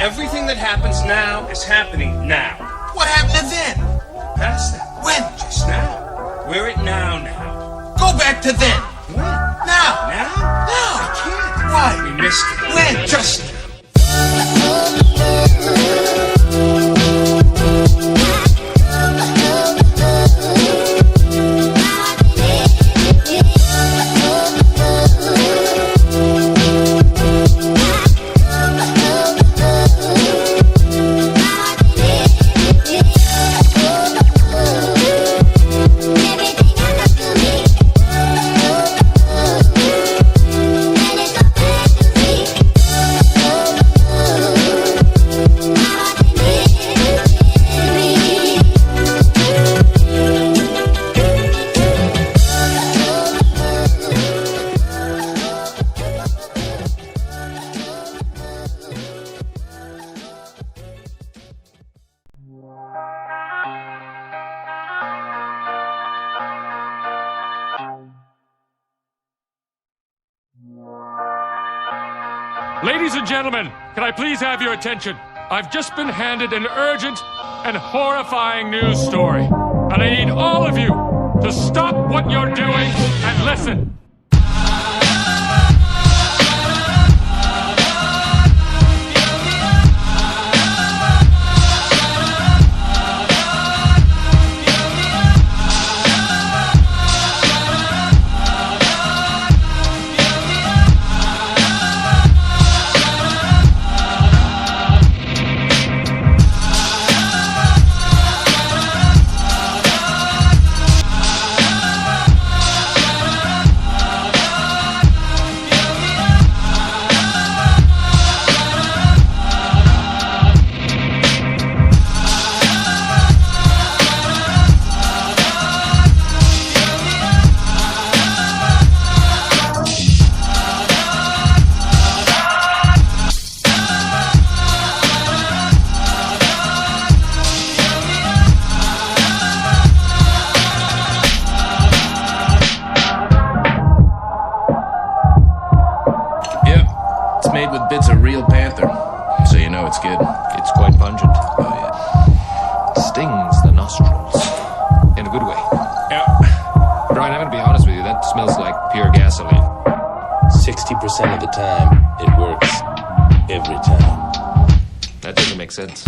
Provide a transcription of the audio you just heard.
Everything that happens now is happening now. What happened then? Past that. When? Just now. We're at now. Go back to then. When? Now. Now? Now. I can't. Why? We missed it. When? Just Ladies and gentlemen, can I please have your attention? I've just been handed an urgent and horrifying news story. And I need all of you to stop what you're doing and listen. Made with bits of real panther, so you know it's good. It's quite pungent. Oh, yeah. Stings the nostrils. In a good way. Yeah. Brian, I'm gonna be honest with you, that smells like pure gasoline. 60% of the time, it works. Every time. That doesn't make sense.